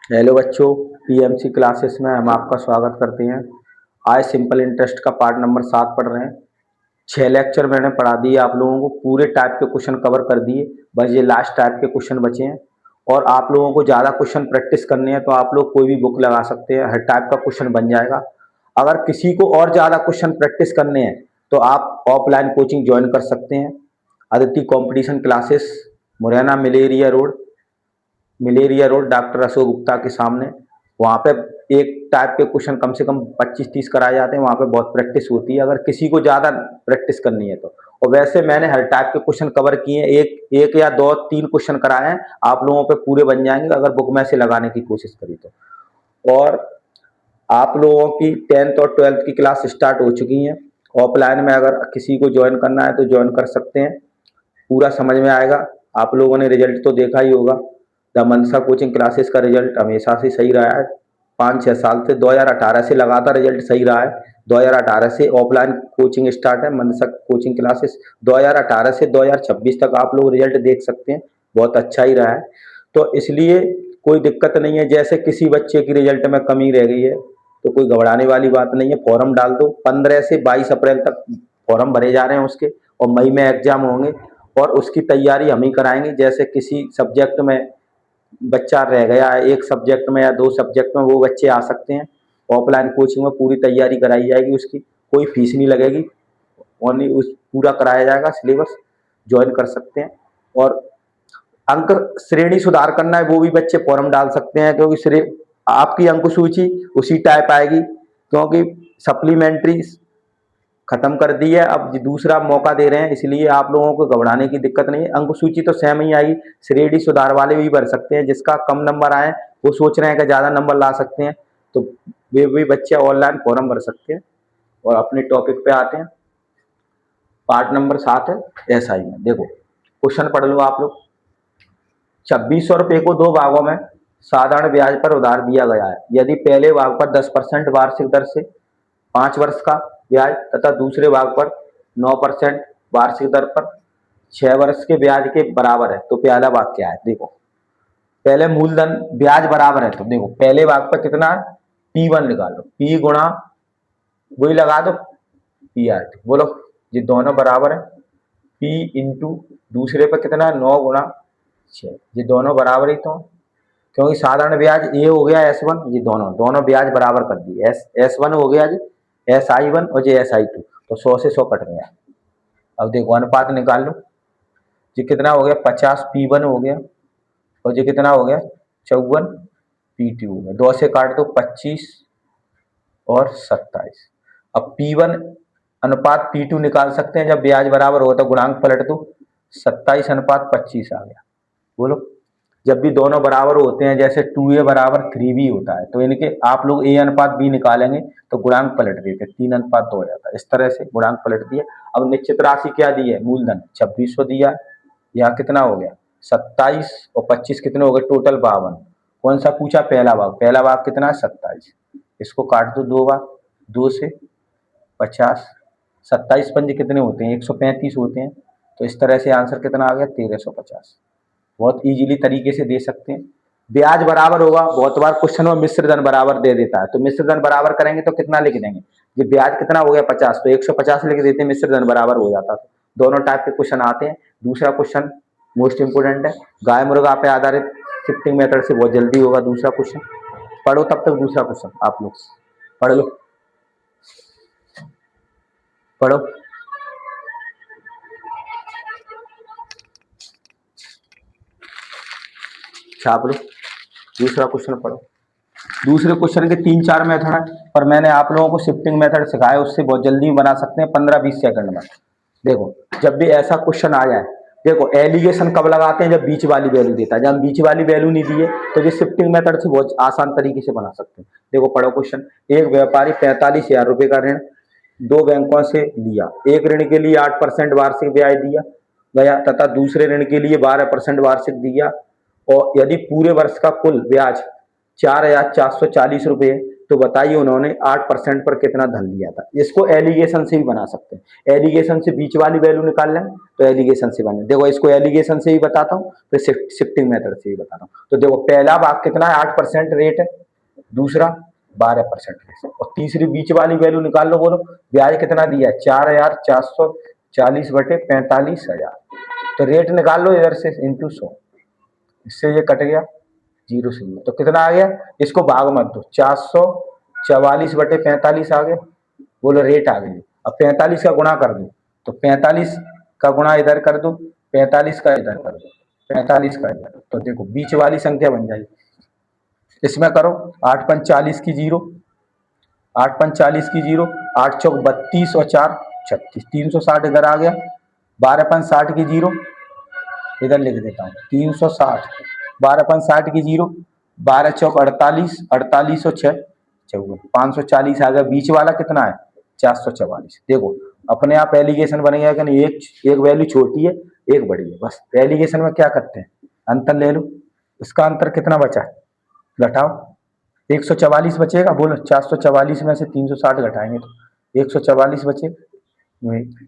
Hello बच्चों, PMC classes में हम आपका स्वागत करते हैं। आज सिंपल इंटरेस्ट का पार्ट नंबर 7 पढ़ रहे हैं। 6 लेक्चर मैंने पढ़ा दिए आप लोगों को, पूरे टाइप के क्वेश्चन कवर कर दिए। बस ये लास्ट टाइप के क्वेश्चन बचे हैं और आप लोगों को ज़्यादा क्वेश्चन प्रैक्टिस करने हैं तो आप लोग कोई भी बुक लगा सकते हैं, हर टाइप का क्वेश्चन बन जाएगा। अगर किसी को और ज़्यादा क्वेश्चन प्रैक्टिस करने हैं तो आप ऑफलाइन कोचिंग ज्वाइन कर सकते हैं। अदिति कंपटीशन क्लासेस, मुरैना मिलेरिया रोड डॉक्टर अशोक गुप्ता के सामने। वहाँ पे एक टाइप के क्वेश्चन कम से कम 25-30 कराए जाते हैं। वहाँ पे बहुत प्रैक्टिस होती है अगर किसी को ज़्यादा प्रैक्टिस करनी है तो। और वैसे मैंने हर टाइप के क्वेश्चन कवर किए हैं, एक एक या दो तीन क्वेश्चन कराए हैं। आप लोगों पे पूरे बन जाएंगे अगर बुक में से लगाने की कोशिश करी तो। और आप लोगों की 10th और 12th की क्लास स्टार्ट हो चुकी हैं। ऑफलाइन में अगर किसी को ज्वाइन करना है तो ज्वाइन कर सकते हैं, पूरा समझ में आएगा। आप लोगों ने रिजल्ट तो देखा ही होगा। द मनसा कोचिंग क्लासेस का रिजल्ट हमेशा से सही रहा है। 5-6 साल से 2018 से लगातार रिजल्ट सही रहा है। 2018 से ऑफलाइन कोचिंग स्टार्ट है मनसा कोचिंग क्लासेस। 2018 से 2026 तक आप लोग रिजल्ट देख सकते हैं, बहुत अच्छा ही रहा है। तो इसलिए कोई दिक्कत नहीं है। जैसे किसी बच्चे की रिजल्ट में कमी रह गई है तो कोई घबराने वाली बात नहीं है, फॉर्म डाल दो। 15 से 22 अप्रैल तक फॉर्म भरे जा रहे हैं उसके, और मई में एग्जाम होंगे और उसकी तैयारी हम ही कराएंगे। जैसे किसी सब्जेक्ट में बच्चा रह गया है, एक सब्जेक्ट में या दो सब्जेक्ट में, वो बच्चे आ सकते हैं। ऑफलाइन कोचिंग में पूरी तैयारी कराई जाएगी उसकी, कोई फीस नहीं लगेगी, ओनली उस पूरा कराया जाएगा सिलेबस। ज्वाइन कर सकते हैं। और अंक श्रेणी सुधार करना है वो भी बच्चे फॉर्म डाल सकते हैं, क्योंकि आपकी अंक सूची उसी टाइप आएगी, क्योंकि सप्लीमेंट्री खत्म कर दी है, अब दूसरा मौका दे रहे हैं, इसलिए आप लोगों को घबराने की दिक्कत नहीं है। अंक सूची तो सेम ही आएगी। श्रेणी सुधार वाले भी भर सकते हैं, जिसका कम नंबर आए वो सोच रहे हैं कि ज़्यादा नंबर ला सकते हैं तो वे भी बच्चे ऑनलाइन फॉर्म भर सकते हैं। और अपने टॉपिक पे आते हैं। पार्ट नंबर 7 है एसआई में। देखो क्वेश्चन पढ़ लो आप लोग। 2600 रुपये को दो भागों में साधारण ब्याज पर उधार दिया गया है। यदि पहले भाग पर 10% वार्षिक दर से 5 वर्ष का ब्याज तथा दूसरे भाग पर 9% वार्षिक दर पर 6 वर्ष के ब्याज के बराबर है तो पहला भाग क्या है। देखो पहले मूलधन ब्याज बराबर है तो देखो पहले भाग पर कितना है, P1 निकालो, P गुणा वही लगा दो PRT। बोलो ये दोनों बराबर है। P इंटू दूसरे पर कितना है, 9 गुणा 6, ये दोनों बराबर ही तो। क्योंकि साधारण ब्याज ये हो गया S1, ये दोनों दोनों ब्याज बराबर कर दिए। S1 हो गया जी SI1 और ये SI2, तो 100 से 100 कट गया। अब देखो अनुपात निकाल लो। ये कितना हो गया, 50 P1 हो गया और ये कितना हो गया, 54 P2 हो गया। 2 से काट दो 25 और 27। अब P1 अनुपात P2 निकाल सकते हैं, जब ब्याज बराबर हो तो गुणांक पलट दो, 27 अनुपात 25 आ गया। बोलो जब भी दोनों बराबर होते हैं, जैसे 2A बराबर 3B होता है, तो इनके आप लोग A अनुपात B निकालेंगे तो गुणांक पलट देते, 3 अनुपात 2 हो जाता है। इस तरह से गुणांक पलट दिए। अब निश्चित राशि क्या दी है, मूलधन 2600 दिया। यहाँ कितना हो गया, 27 और 25 कितने हो गए, टोटल 52। कौन सा पूछा, पहला भाग। पहला भाग कितना है, 27। इसको काट दो 2 बार, 2 से 50, 27 पंजे कितने होते हैं, 135 होते हैं। तो इस तरह से आंसर कितना आ गया, 1350। बहुत इजीली तरीके से दे सकते हैं। ब्याज बराबर होगा, बहुत बार क्वेश्चन में मिश्र धन बराबर दे देता है, तो मिश्र धन बराबर करेंगे तो कितना लिख देंगे, ये ब्याज कितना हो गया 50, तो 150 लिख देते हैं, मिश्र धन बराबर हो जाता था। दोनों टाइप के क्वेश्चन आते हैं। दूसरा क्वेश्चन मोस्ट इंपोर्टेंट है, गाय मुर्गा पे आधारित शिफ्टिंग मेथड से बहुत जल्दी होगा दूसरा क्वेश्चन। पढ़ो तब तक दूसरा क्वेश्चन आप लोग पढ़ लो, पढ़ो। छाप लो, दूसरा क्वेश्चन पढ़ो। दूसरे क्वेश्चन के 3-4 मेथड हैं, पर मैंने आप लोगों को शिफ्टिंग मेथड सिखाया, उससे बहुत जल्दी बना सकते हैं 15-20 सेकंड में। देखो जब भी ऐसा क्वेश्चन आ जाए, देखो एलिगेशन कब लगाते हैं, जब बीच वाली वैल्यू देता है। जब बीच वाली वैल्यू नहीं दी है तो ये शिफ्टिंग मेथड से बहुत आसान तरीके से बना सकते हैं। देखो पढ़ो क्वेश्चन। एक व्यापारी 45,000 रुपये का ऋण 2 बैंकों से लिया। एक ऋण के लिए 8% वार्षिक ब्याज दिया गया तथा दूसरे ऋण के लिए 12% वार्षिक दिया, और यदि पूरे वर्ष का कुल ब्याज 4,440 रुपये तो बताइए उन्होंने 8% पर कितना धन लिया था। इसको एलिगेशन से भी बना सकते हैं, एलिगेशन से बीच वाली वैल्यू निकाल लें तो एलिगेशन से बने। देखो इसको एलिगेशन से ही बताता हूँ, फिर शिफ्टिंग मेथड से ही बताता हूँ। तो देखो पहला भाग कितना है, 8% रेट है, दूसरा 12% रेट, और तीसरी बीच वाली वैल्यू निकाल लो। बोलो ब्याज कितना दिया है, 4,440 बटे 45,000। तो रेट निकाल लो इधर से इंटू 100, इससे ये कट गया 0 से 0, तो कितना आ गया, इसको भाग मत दो, 444 बटे 45 आ गया। बोलो रेट आ गई। अब 45 का गुणा कर दो, तो 45 का गुणा इधर कर दो, 45 का इधर कर दो, 45 का इधर, तो देखो बीच वाली संख्या बन जाएगी। इसमें करो 8 पंच 40 की 0, 8 पंच 40 की 0, 8 चौक 32 और 4 36, 360 इधर आ गया। 12 पंच 60 की 0, इधर लिख देता हूँ 360, 12 पंच 60 की 0, 12 चौक 48, 48 और 6 54, 540 आ गया। बीच वाला कितना है, 444। देखो अपने आप एलिगेशन बन गया कि नहीं, एक वैल्यू छोटी है एक बड़ी है। बस एलिगेशन में क्या करते हैं, अंतर ले लो। इसका अंतर कितना बचा, घटाओ, 144 बचेगा। बोलो 444 में से 360 घटाएंगे तो 144 बचे,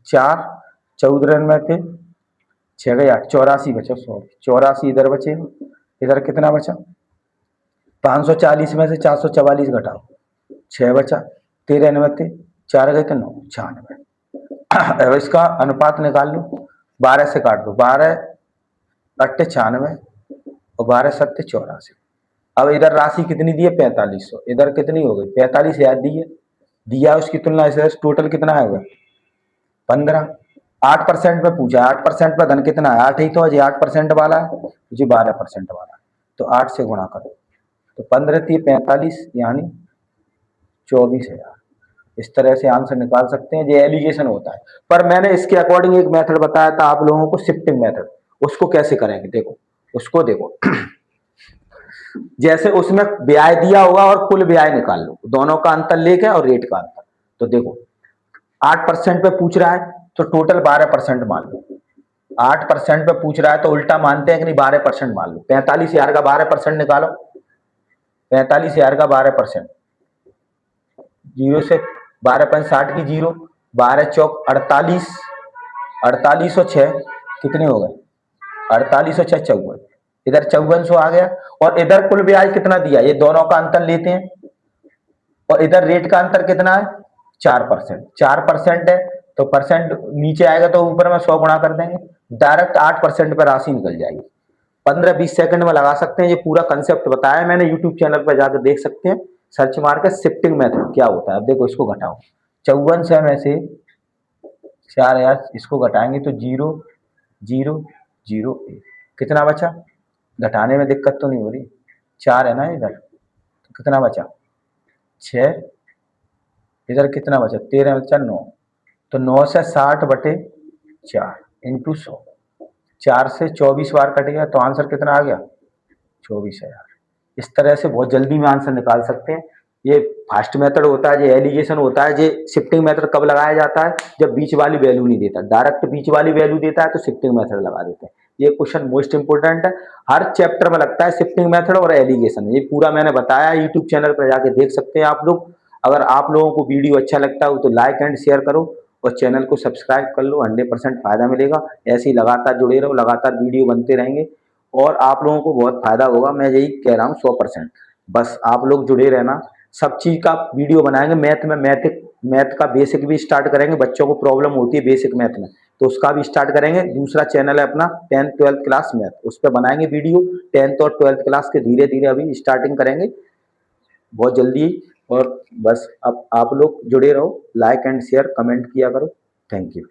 4 14 में थे 6 गए 8, 84 बचे, 84 इधर बचे। इधर कितना बचा, 540 में से 444 घटाओ, 6 बचा, 13 में थे 4 गए तो 9, 96। अब इसका अनुपात निकाल लो, 12 से काट दो, 12 अट्ठे 96 और 12 सत्ते 84। अब इधर राशि कितनी दी है, 4500, इधर कितनी हो गई, 45,000 दी है, दिया उसकी तुलना इसे टोटल कितना है, 15। 8% पे पूछा, 8% पे धन कितना है, 8 ही तो है, 8% वाला है जी, 12% वाला है, तो 8 से गुणा करो, तो 15 थी 45 यानी 24,000। इस तरह से आंसर निकाल सकते हैं, ये एलिगेशन होता है। पर मैंने इसके अकॉर्डिंग एक मेथड बताया था आप लोगों को, शिफ्टिंग मेथड, उसको कैसे करेंगे देखो, उसको देखो जैसे उसमें ब्याज दिया होगा और कुल ब्याज निकाल लो, दोनों का अंतर लेके और रेट का अंतर। तो देखो 8% पे पूछ रहा है तो टोटल 12% मान लो, 8% पे पूछ रहा है तो उल्टा मानते हैं कि नहीं, 12% मान लो। 45,000 का 12% निकालो, 45,000 का 12%, 0 से 12 पंच 60 की 0, 12 चौक 48, 48 और 6 कितने हो गए, 48 और 6 54, इधर 5400 आ गया। और इधर कुल ब्याज कितना दिया, ये दोनों का अंतर लेते हैं, और इधर रेट का अंतर कितना है, 4%, 4% है तो परसेंट नीचे आएगा तो ऊपर में 100 गुणा कर देंगे, डायरेक्ट 8% पर राशि निकल जाएगी। 15-20 सेकंड में लगा सकते हैं। ये पूरा कंसेप्ट बताया मैंने, यूट्यूब चैनल पर जाकर देख सकते हैं, सर्च मार के शिफ्टिंग मेथड क्या होता है। अब देखो इसको घटाओ, 54 में से 4000 इसको घटाएंगे तो 0 0 0 1, कितना बचा, घटाने में दिक्कत तो नहीं हो रही, 4 है ना इधर, तो कितना बचा 6, इधर कितना बचा 13 बचा 9, तो 9 से 60 बटे 4 इंटू 100, 4 से 24 बार कट गया तो आंसर कितना आ गया, 24,000। इस तरह से बहुत जल्दी में आंसर निकाल सकते हैं। ये फास्ट मेथड होता है, ये एलिगेशन होता है। ये शिफ्टिंग मेथड कब लगाया जाता है, जब बीच वाली वैल्यू नहीं देता, डायरेक्ट बीच वाली वैल्यू देता है तो शिफ्टिंग मेथड लगा देते हैं। ये क्वेश्चन मोस्ट इंपोर्टेंट है, हर चैप्टर में लगता है शिफ्टिंग मेथड और एलिगेशन। ये पूरा मैंने बताया, यूट्यूब चैनल पर जाके देख सकते हैं आप लोग। अगर आप लोगों को वीडियो अच्छा लगता हो तो लाइक एंड शेयर करो और चैनल को सब्सक्राइब कर लो, 100% फायदा मिलेगा। ऐसे ही लगातार जुड़े रहो, लगातार वीडियो बनते रहेंगे और आप लोगों को बहुत फायदा होगा, मैं यही कह रहा हूँ 100%। बस आप लोग जुड़े रहना, सब चीज का वीडियो बनाएंगे। मैथ का बेसिक भी स्टार्ट करेंगे, बच्चों को प्रॉब्लम होती है बेसिक मैथ में तो उसका भी स्टार्ट करेंगे। दूसरा चैनल है अपना 10th 12th क्लास मैथ, उस पर बनाएंगे वीडियो। 10th और 12th क्लास के धीरे धीरे अभी स्टार्टिंग करेंगे बहुत जल्दी। और बस अब आप लोग जुड़े रहो, लाइक एंड शेयर कमेंट किया करो। Thank you.